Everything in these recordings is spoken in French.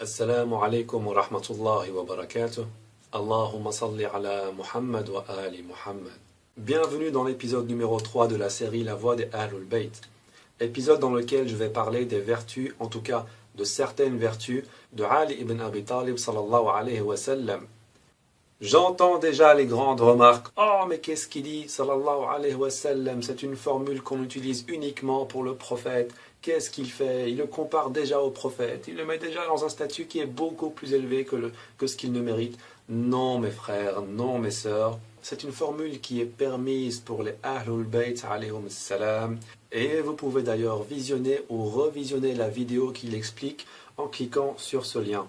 Assalamu alaikum wa rahmatullahi wa barakatuh. Allahumma salli ala Muhammad wa ali Muhammad. Bienvenue dans l'épisode numéro 3 de la série La Voix des Ahlul Bayt. Épisode dans lequel je vais parler des vertus, en tout cas de certaines vertus, de Ali ibn Abi Talib sallallahu alayhi wa sallam. J'entends déjà les grandes remarques. Oh, mais qu'est-ce qu'il dit sallallahu alayhi wa sallam? C'est une formule qu'on utilise uniquement pour le prophète. Qu'est-ce qu'il fait? Il le compare déjà au prophète. Il le met déjà dans un statut qui est beaucoup plus élevé que ce qu'il ne mérite. Non, mes frères, non, mes sœurs. C'est une formule qui est permise pour les Ahlul Bayt alayhum salam. Et vous pouvez d'ailleurs visionner ou revisionner la vidéo qui l'explique en cliquant sur ce lien.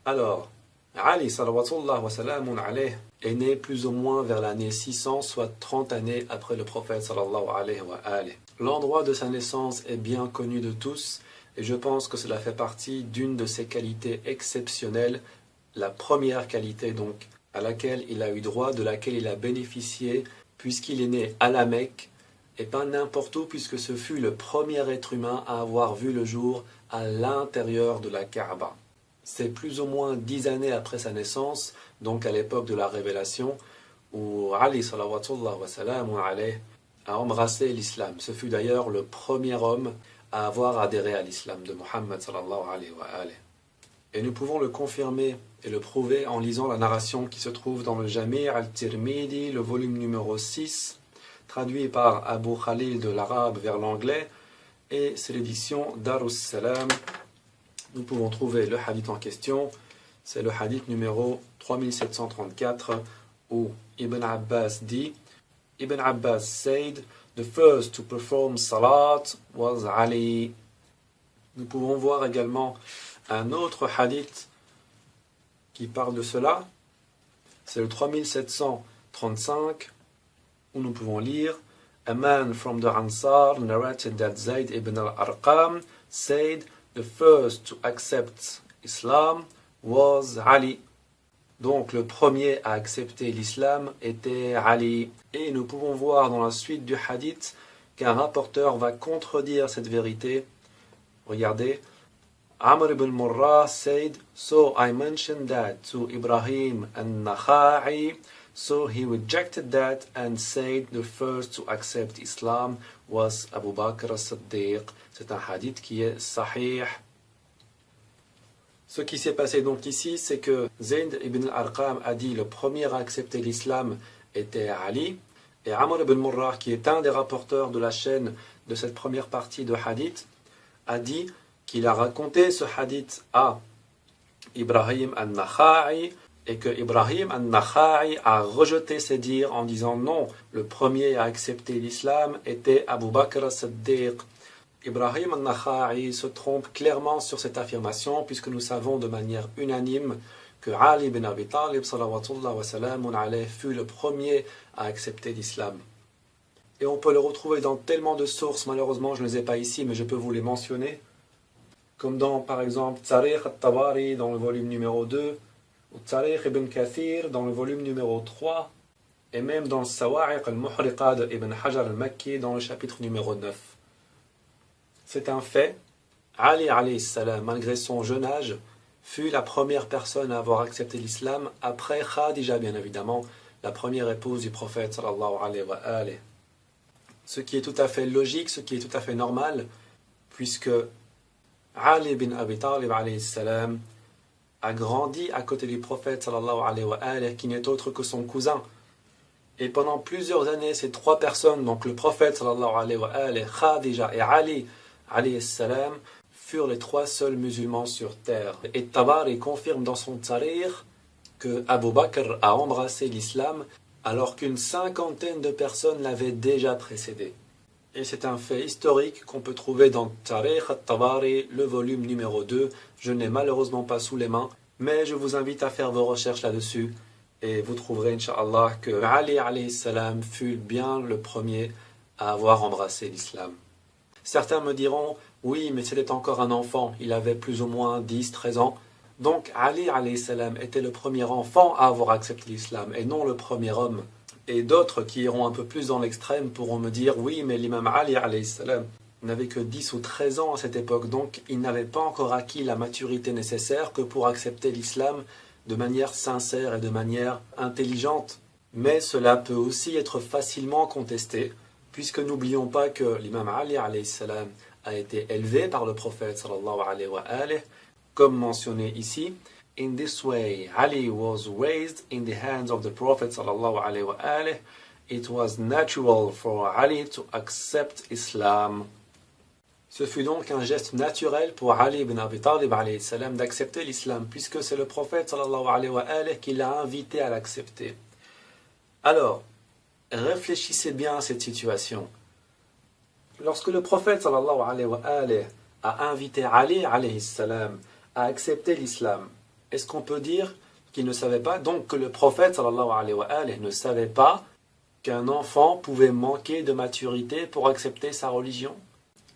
Alors, Ali salawatullah wa salamun alayh est né plus ou moins vers l'année 600, soit 30 années après le prophète sallallahu alayhi wa alayh. L'endroit de sa naissance est bien connu de tous et je pense que cela fait partie d'une de ses qualités exceptionnelles, la première qualité donc à laquelle il a eu droit, de laquelle il a bénéficié puisqu'il est né à la Mecque et pas n'importe où puisque ce fut le premier être humain à avoir vu le jour à l'intérieur de la Kaaba. C'est plus ou moins 10 années après sa naissance, donc à l'époque de la révélation, où Ali salawatullah wa salamun alayh a embrassé l'islam. Ce fut d'ailleurs le premier homme à avoir adhéré à l'islam de Muhammad sallallahu alayhi wa alayh. Et nous pouvons le confirmer et le prouver en lisant la narration qui se trouve dans le Jami' al-Tirmidhi, le volume numéro 6, traduit par Abu Khalil de l'arabe vers l'anglais, et c'est l'édition Darus Salam. Nous pouvons trouver le hadith en question, c'est le hadith numéro 3734 où Ibn Abbas dit Ibn Abbas said, the first to perform salat was Ali. Nous pouvons voir également un autre hadith qui parle de cela, c'est le 3735 où nous pouvons lire A man from the Ansar narrated that Zayd ibn al-Arqam said the first to accept Islam was Ali. Donc le premier à accepter l'islam était Ali. Et nous pouvons voir dans la suite du hadith qu'un rapporteur va contredire cette vérité. Regardez. Amr ibn Murrah said, so I mentioned that to Ibrahim al-Nakha'i, so he rejected that and said the first to accept Islam was Abu Bakr as-Siddiq. C'est un hadith qui est sahih. Ce qui s'est passé donc ici, c'est que Zayd ibn al-Arqam a dit le premier à accepter l'islam était Ali, et Amr ibn Murrah, qui est un des rapporteurs de la chaîne de cette première partie de hadith, a dit qu'il a raconté ce hadith à Ibrahim al-Nakha'i, et que Ibrahim al-Nakha'i a rejeté ses dires en disant non, le premier à accepter l'islam était Abu Bakr as-Siddiq. Ibrahim al-Nakha'i se trompe clairement sur cette affirmation puisque nous savons de manière unanime que Ali ibn Abi Talib salawatullah wa salamun alayh fut le premier à accepter l'islam. Et on peut le retrouver dans tellement de sources, malheureusement je ne les ai pas ici mais je peux vous les mentionner, comme dans par exemple Tarikh al-Tabari dans le volume numéro 2, ou Tarikh ibn Kathir dans le volume numéro 3, et même dans le Sawa'iq al-Muhriqa de Ibn Hajar al-Makki dans le chapitre numéro 9. C'est un fait, Ali alayhi salam, malgré son jeune âge, fut la première personne à avoir accepté l'islam après Khadija, bien évidemment, la première épouse du prophète sallallahu alayhi wa alayh. Ce qui est tout à fait logique, ce qui est tout à fait normal, puisque Ali bin Abi Talib alayhi salam a grandi à côté du prophète sallallahu alayhi wa alayh, qui n'est autre que son cousin. Et pendant plusieurs années, ces trois personnes, donc le prophète sallallahu alayhi wa alayh, Khadija et Ali alayhi salam, furent les trois seuls musulmans sur terre. Et Tabari confirme dans son Tarikh que Abu Bakr a embrassé l'islam alors qu'une cinquantaine de personnes l'avaient déjà précédé. Et c'est un fait historique qu'on peut trouver dans Tarikh al-Tabari, le volume numéro 2. Je n'ai malheureusement pas sous les mains, mais je vous invite à faire vos recherches là-dessus. Et vous trouverez, Inch'Allah, que Ali alayhi salam fut bien le premier à avoir embrassé l'islam. Certains me diront, oui, mais c'était encore un enfant, il avait plus ou moins 10-13 ans. Donc Ali alayhi salam était le premier enfant à avoir accepté l'islam et non le premier homme. Et d'autres qui iront un peu plus dans l'extrême pourront me dire, oui, mais l'imam Ali alayhi salam n'avait que 10 ou 13 ans à cette époque, donc il n'avait pas encore acquis la maturité nécessaire que pour accepter l'islam de manière sincère et de manière intelligente. Mais cela peut aussi être facilement contesté, puisque n'oublions pas que l'imam Ali alayhi salam a été élevé par le prophète sallallahu alayhi wa alayhi, comme mentionné ici. In this way, Ali was raised in the hands of the Prophet sallallahu alayhi wa alayhi. It was natural for Ali to accept Islam. Ce fut donc un geste naturel pour Ali ibn Abi Talib alayhi salam d'accepter l'islam, puisque c'est le prophète sallallahu alayhi wa alayhi qui l'a invité à l'accepter. Alors, réfléchissez bien à cette situation. Lorsque le prophète sallallahu alayhi wa alayhi a invité Ali alayhi salam à accepter l'islam, est-ce qu'on peut dire qu'il ne savait pas, donc que le prophète sallallahu alayhi wa alayhi ne savait pas qu'un enfant pouvait manquer de maturité pour accepter sa religion?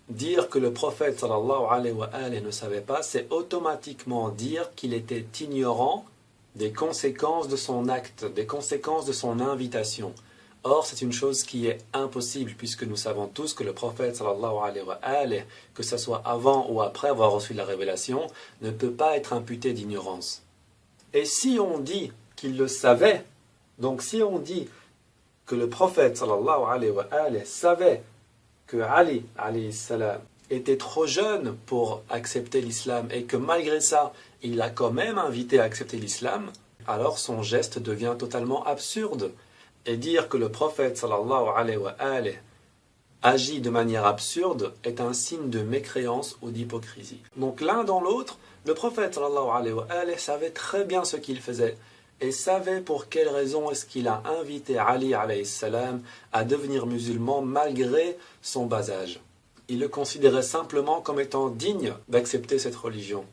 Dire que le prophète sallallahu alayhi wa alayhi ne savait pas, c'est automatiquement dire qu'il était ignorant des conséquences de son acte, des conséquences de son invitation. Or, c'est une chose qui est impossible, puisque nous savons tous que le prophète sallallahu alayhi wa alayhi, que ce soit avant ou après avoir reçu la révélation, ne peut pas être imputé d'ignorance. Et si on dit qu'il le savait, donc si on dit que le prophète sallallahu alayhi wa alayhi savait que Ali alayhi salam était trop jeune pour accepter l'islam et que malgré ça, il l'a quand même invité à accepter l'islam, alors son geste devient totalement absurde. Et dire que le prophète sallallahu alayhi wa alayhi agit de manière absurde est un signe de mécréance ou d'hypocrisie. Donc l'un dans l'autre, le prophète sallallahu alayhi wa alayhi savait très bien ce qu'il faisait et savait pour quelle raison est-ce qu'il a invité Ali alayhi salam à devenir musulman malgré son bas âge. Il le considérait simplement comme étant digne d'accepter cette religion.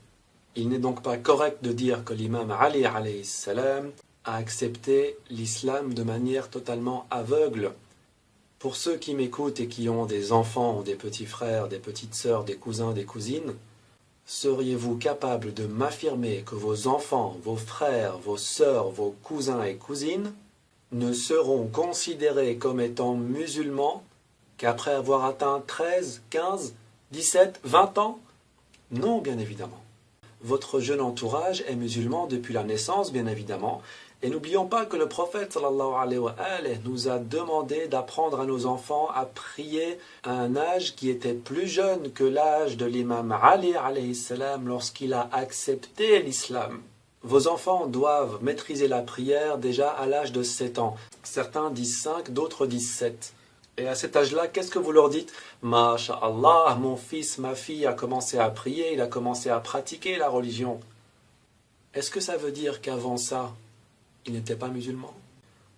Il n'est donc pas correct de dire que l'imam Ali alayhi salam a accepté l'islam de manière totalement aveugle. Pour ceux qui m'écoutent et qui ont des enfants ou des petits frères, des petites sœurs, des cousins, des cousines, seriez-vous capable de m'affirmer que vos enfants, vos frères, vos sœurs, vos cousins et cousines ne seront considérés comme étant musulmans qu'après avoir atteint 13, 15, 17, 20 ans? Non, bien évidemment. Votre jeune entourage est musulman depuis la naissance, bien évidemment. Et n'oublions pas que le prophète sallallahu alayhi wa alayhi nous a demandé d'apprendre à nos enfants à prier à un âge qui était plus jeune que l'âge de l'imam Ali alayhi salam lorsqu'il a accepté l'islam. Vos enfants doivent maîtriser la prière déjà à l'âge de 7 ans. Certains disent 5, d'autres disent 7. Et à cet âge-là, qu'est-ce que vous leur dites? Masha'Allah, mon fils, ma fille a commencé à prier, il a commencé à pratiquer la religion. Est-ce que ça veut dire qu'avant ça, il n'était pas musulman?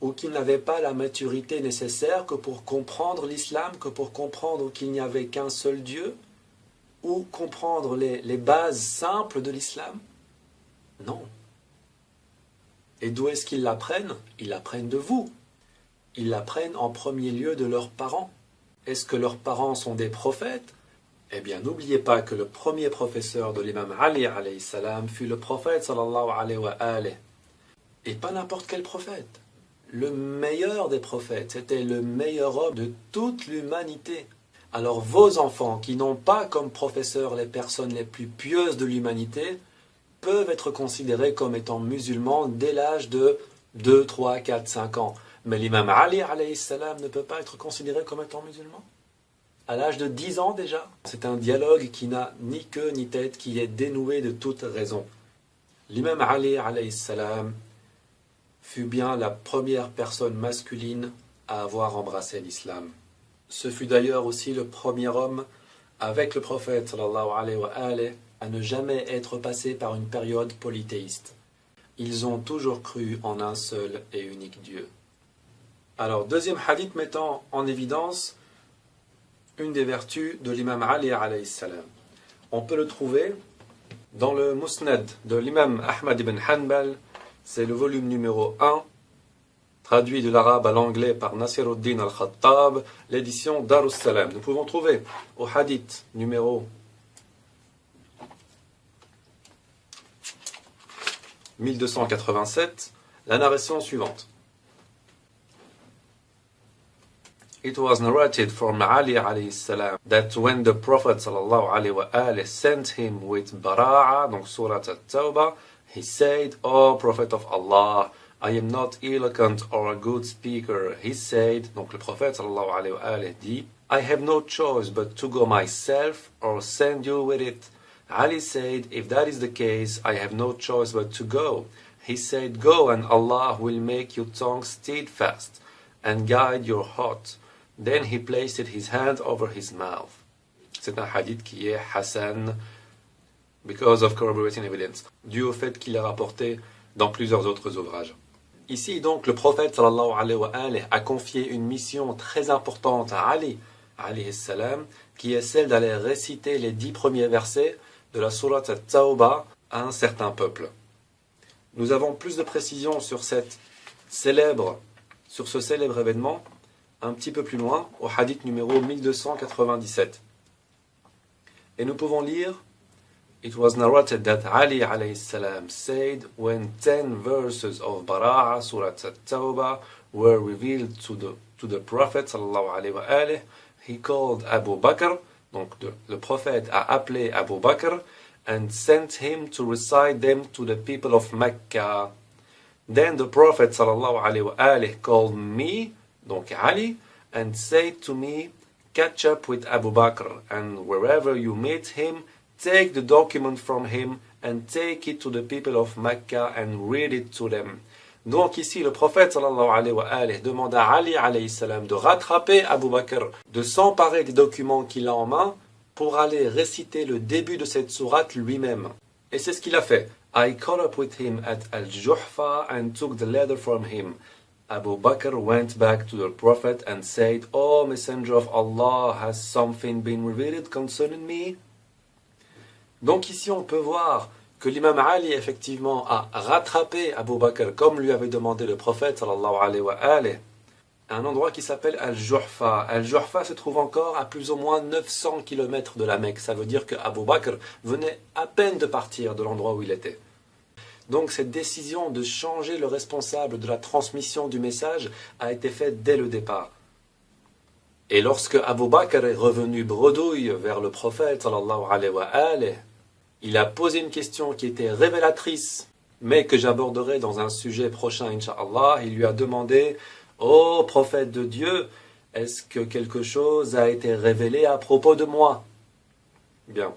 Ou qu'il n'avait pas la maturité nécessaire que pour comprendre l'islam, que pour comprendre qu'il n'y avait qu'un seul Dieu? Ou comprendre les bases simples de l'islam? Non. Et d'où est-ce qu'ils l'apprennent? Ils l'apprennent de vous. Ils l'apprennent en premier lieu de leurs parents. Est-ce que leurs parents sont des prophètes? Eh bien, n'oubliez pas que le premier professeur de l'imam Ali alayhi salam fut le prophète sallallahu alayhi wa alayhi. Et pas n'importe quel prophète. Le meilleur des prophètes, c'était le meilleur homme de toute l'humanité. Alors vos enfants, qui n'ont pas comme professeurs les personnes les plus pieuses de l'humanité, peuvent être considérés comme étant musulmans dès l'âge de 2, 3, 4, 5 ans. Mais l'imam Ali alayhi salam ne peut pas être considéré comme étant musulman. À l'âge de 10 ans déjà. C'est un dialogue qui n'a ni queue ni tête, qui est dénoué de toute raison. L'imam Ali alayhi salam fut bien la première personne masculine à avoir embrassé l'islam. Ce fut d'ailleurs aussi le premier homme avec le prophète sallallahu alayhi wa alayhi à ne jamais être passé par une période polythéiste. Ils ont toujours cru en un seul et unique Dieu. Alors, deuxième hadith mettant en évidence une des vertus de l'imam Ali alayhi salam. On peut le trouver dans le Musnad de l'imam Ahmad ibn Hanbal. C'est le volume numéro 1, traduit de l'arabe à l'anglais par Nasiruddin al-Khattab, l'édition Darus Salam. Nous pouvons trouver au hadith numéro 1287 la narration suivante. It was narrated from Ali alayhi salam that when the Prophet sallallahu alayhi wa alayhi sent him with Bara'a, donc Surah At-Tawbah, he said, "O Prophet of Allah, I am not eloquent or a good speaker." He said, donc le Prophète sallallahu alayhi wa alayhi dit, "I have no choice but to go myself or send you with it." Ali said, "If that is the case, I have no choice but to go." He said, "Go and Allah will make your tongue steadfast and guide your heart." Then he placed his hand over his mouth. C'est un hadith qui est Hassan because of corroborating evidence, dû au fait qu'il est rapporté dans plusieurs autres ouvrages. Ici donc le prophète sallallahu alayhi wa alayhi a confié une mission très importante à Ali alayhi salam, qui est celle d'aller réciter les 10 premiers versets de la sourate At-Tawbah à un certain peuple. Nous avons plus de précisions sur ce célèbre événement un petit peu plus loin, au hadith numéro 1297. Et nous pouvons lire, "It was narrated that Ali alayhi salam said, when 10 verses of Bara'a, Surah At-Tawbah, were revealed to the Prophet sallallahu alayhi wa alayhi, he called Abu Bakr," donc le prophète a appelé Abu Bakr, "and sent him to recite them to the people of Mecca. Then the Prophet sallallahu alayhi wa alayhi called me," donc Ali, "and said to me, catch up with Abu Bakr, and wherever you meet him, take the document from him and take it to the people of Mecca and read it to them." Donc ici, le prophète sallallahu alayhi wa alayhi demande à Ali alayhi salam de rattraper Abu Bakr, de s'emparer des documents qu'il a en main pour aller réciter le début de cette sourate lui-même. Et c'est ce qu'il a fait. "I caught up with him at Al-Juhfa and took the letter from him." Abu Bakr went back to the Prophet and said, "O Messenger of Allah, has something been revealed concerning me?" Donc ici on peut voir que l'imam Ali effectivement a rattrapé Abu Bakr comme lui avait demandé le prophète sallallahu alayhi wa alayhi, à un endroit qui s'appelle Al-Juhfa. Al-Juhfa se trouve encore à plus ou moins 900 km de la Mecque. Ça veut dire que Abu Bakr venait à peine de partir de l'endroit où il était. Donc cette décision de changer le responsable de la transmission du message a été faite dès le départ. Et lorsque Abu Bakr est revenu bredouille vers le prophète sallallahu alayhi wa alayhi, il a posé une question qui était révélatrice, mais que j'aborderai dans un sujet prochain, Inch'Allah. Il lui a demandé, "Ô prophète de Dieu, est-ce que quelque chose a été révélé à propos de moi?" Bien.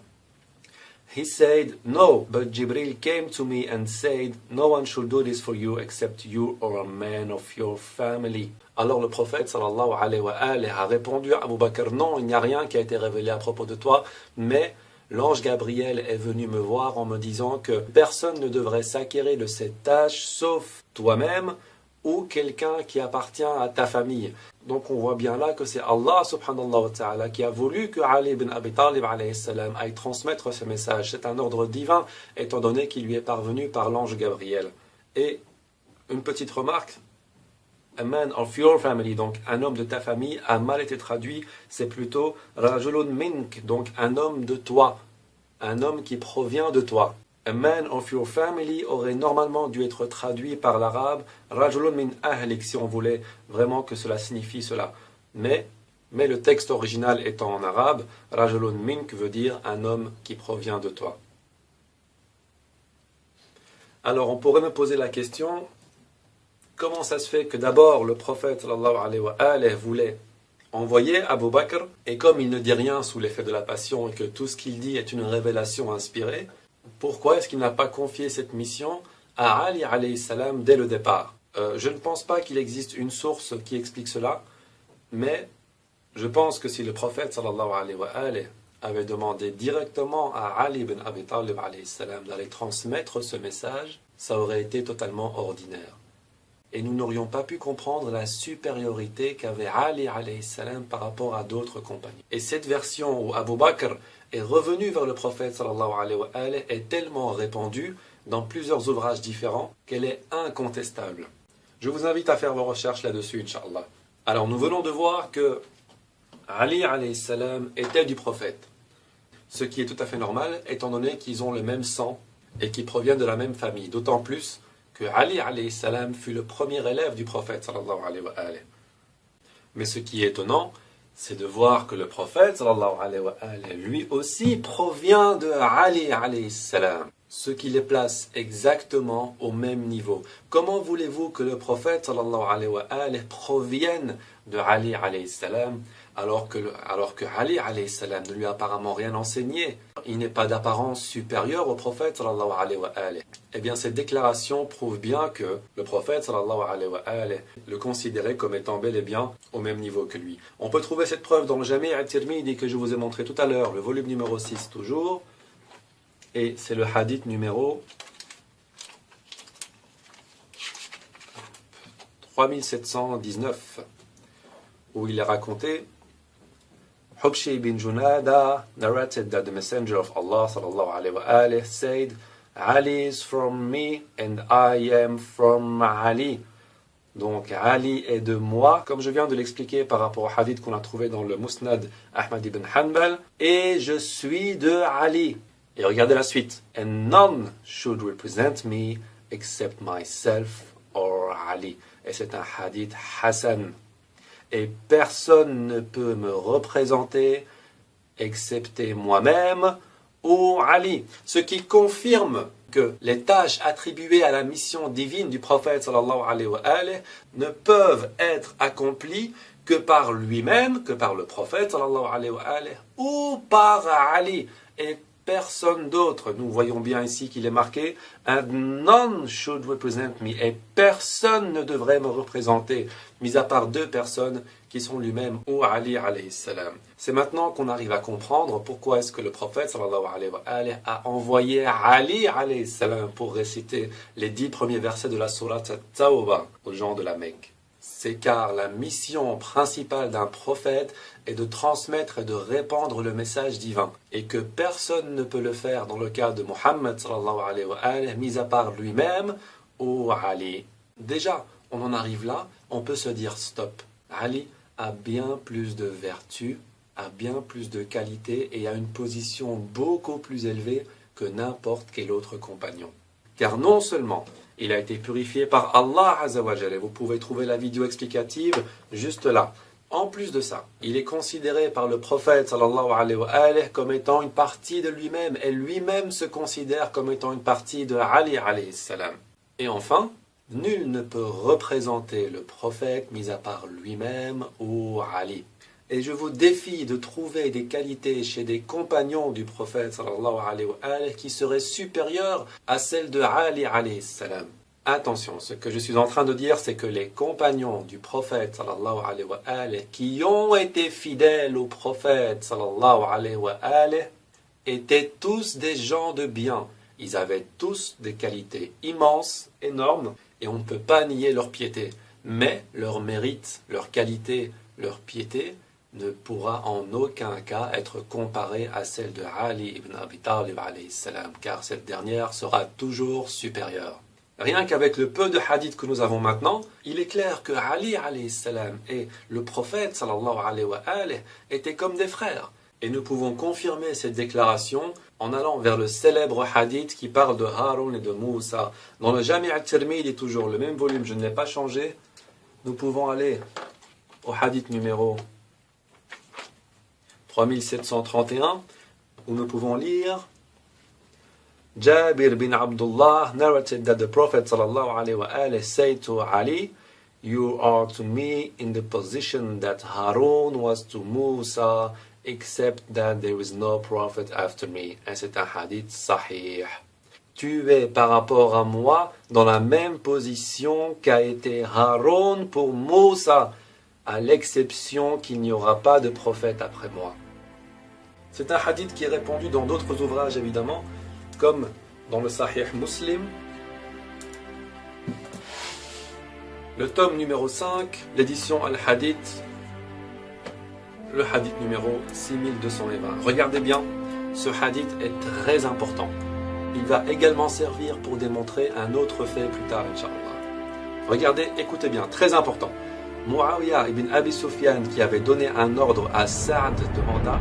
He said, "No, but Jibril came to me and said, no one should do this for you except you or a man of your family." Alors le prophète sallallahu alayhi wa alayhi a répondu à Abu Bakr, "Non, il n'y a rien qui a été révélé à propos de toi, mais l'ange Gabriel est venu me voir en me disant que personne ne devrait s'acquérir de cette tâche sauf toi-même ou quelqu'un qui appartient à ta famille." Donc on voit bien là que c'est Allah subhanahu wa ta'ala qui a voulu que Ali ibn Abi Talib alayhi salam aille transmettre ce message. C'est un ordre divin étant donné qu'il lui est parvenu par l'ange Gabriel. Et une petite remarque, "a man of your family", donc un homme de ta famille, a mal été traduit, c'est plutôt rajulun mink, donc un homme de toi, un homme qui provient de toi. "A man of your family" aurait normalement dû être traduit par l'arabe rajulun min ahlik, si on voulait vraiment que cela signifie cela. Mais le texte original étant en arabe, rajulun mink veut dire un homme qui provient de toi. Alors on pourrait me poser la question, comment ça se fait que d'abord le prophète sallallahu alayhi wa alayhi voulait envoyer Abu Bakr, et comme il ne dit rien sous l'effet de la passion et que tout ce qu'il dit est une révélation inspirée, pourquoi est-ce qu'il n'a pas confié cette mission à Ali alayhi salam dès le départ? Je ne pense pas qu'il existe une source qui explique cela, mais je pense que si le prophète sallallahu alayhi wa alayhi avait demandé directement à Ali ibn Abi Talib alayhi salam d'aller transmettre ce message, ça aurait été totalement ordinaire. Et nous n'aurions pas pu comprendre la supériorité qu'avait Ali alayhi salam par rapport à d'autres compagnons. Et cette version où Abu Bakr est revenu vers le prophète sallallahu alayhi wa alayhi est tellement répandue dans plusieurs ouvrages différents qu'elle est incontestable. Je vous invite à faire vos recherches là-dessus, Inch'Allah. Alors nous venons de voir que Ali alayhi salam était du prophète. Ce qui est tout à fait normal, étant donné qu'ils ont le même sang et qu'ils proviennent de la même famille. D'autant plus que Ali alayhi salam fut le premier élève du prophète sallallahu alayhi wa alayhi. Mais ce qui est étonnant, c'est de voir que le prophète, sallallahu alayhi wa alayhi, lui aussi provient de Ali alayhi salam, ce qui les place exactement au même niveau. Comment voulez-vous que le prophète, sallallahu alayhi wa alayhi, provienne de Ali alayhi salam, alors que Ali alayhi salam ne lui a apparemment rien enseigné? Il n'est pas d'apparence supérieure au prophète, sallallahu alayhi wa alayhi. Eh bien, cette déclaration prouve bien que le prophète, sallallahu alayhi wa alayhi, le considérait comme étant bel et bien au même niveau que lui. On peut trouver cette preuve dans le Jami' al-Tirmidhi que je vous ai montré tout à l'heure, le volume numéro 6 toujours, et c'est le hadith numéro 3719, où il est raconté, Hubshi bin Junada narrated that the messenger of Allah sallallahu alayhi wa alayhi said, Ali is from me and I am from Ali. Donc Ali est de moi, comme je viens de l'expliquer par rapport au hadith qu'on a trouvé dans le Musnad Ahmad ibn Hanbal, et je suis de Ali. Et regardez la suite. And none should represent me except myself or Ali. Et c'est un hadith Hassan. Et personne ne peut me représenter excepté moi-même ou Ali. Ce qui confirme que les tâches attribuées à la mission divine du prophète sallallahu alayhi wa alayhi ne peuvent être accomplies que par lui-même, que par le prophète sallallahu alayhi wa alayhi, ou par Ali. Et personne d'autre. Nous voyons bien ici qu'il est marqué « And none should represent me » et personne ne devrait me représenter, mis à part deux personnes qui sont lui-même ou Ali alayhi salam. C'est maintenant qu'on arrive à comprendre pourquoi est-ce que le prophète sallallahu alayhi wa alayhi a envoyé Ali alayhi salam pour réciter les 10 premiers versets de la sourate At-Tawbah aux gens de la Mecque. C'est car la mission principale d'un prophète est de transmettre et de répandre le message divin, et que personne ne peut le faire dans le cas de Muhammad sallallahu alayhi wa alayhi, mis à part lui-même ou Ali. Déjà, on en arrive là, on peut se dire stop. Ali a bien plus de vertus, a bien plus de qualités et a une position beaucoup plus élevée que n'importe quel autre compagnon. Car non seulement il a été purifié par Allah Azza wa Jalla, et vous pouvez trouver la vidéo explicative juste là. En plus de ça, il est considéré par le prophète sallallahu alayhi wa alayhi comme étant une partie de lui-même, et lui-même se considère comme étant une partie de Ali alayhi salam. Et enfin, nul ne peut représenter le prophète mis à part lui-même ou Ali. Et je vous défie de trouver des qualités chez des compagnons du prophète sallallahu alayhi wa alayhi qui seraient supérieures à celles de Ali alayhi salam. Attention, ce que je suis en train de dire, c'est que les compagnons du prophète sallallahu alayhi wa alayhi qui ont été fidèles au prophète sallallahu alayhi wa alayhi étaient tous des gens de bien. Ils avaient tous des qualités immenses, énormes, et on ne peut pas nier leur piété. Mais leur mérite, leur qualité, leur piété ne pourra en aucun cas être comparée à celle de Ali ibn Abi Talib alayhi salam, car cette dernière sera toujours supérieure. Rien qu'avec le peu de hadiths que nous avons maintenant, il est clair que Ali alayhi salam et le prophète sallallahu alayhi wa alayhi étaient comme des frères. Et nous pouvons confirmer cette déclaration en allant vers le célèbre hadith qui parle de Haroun et de Moussa. Dans le Jami' al-Tirmidhi, toujours le même volume, je ne l'ai pas changé. Nous pouvons aller au hadith numéro 3731, où nous pouvons lire Jabir bin Abdullah narrated that the Prophet sallallahu alayhi wa alayhi said to Ali, "You are to me in the position that Harun was to Musa, except that there is no prophet after me." Et c'est un hadith sahih. Tu es par rapport à moi dans la même position qu'a été Harun pour Moussa, à l'exception qu'il n'y aura pas de prophète après moi. C'est un hadith qui est répandu dans d'autres ouvrages évidemment, comme dans le Sahih Muslim, le tome numéro 5, l'édition Al-Hadith, le hadith numéro 6220. Regardez bien, ce hadith est très important. Il va également servir pour démontrer un autre fait plus tard, Inch'Allah. Regardez, écoutez bien, très important. Muawiyah ibn Abi Sufyan, qui avait donné un ordre à Sa'd, demanda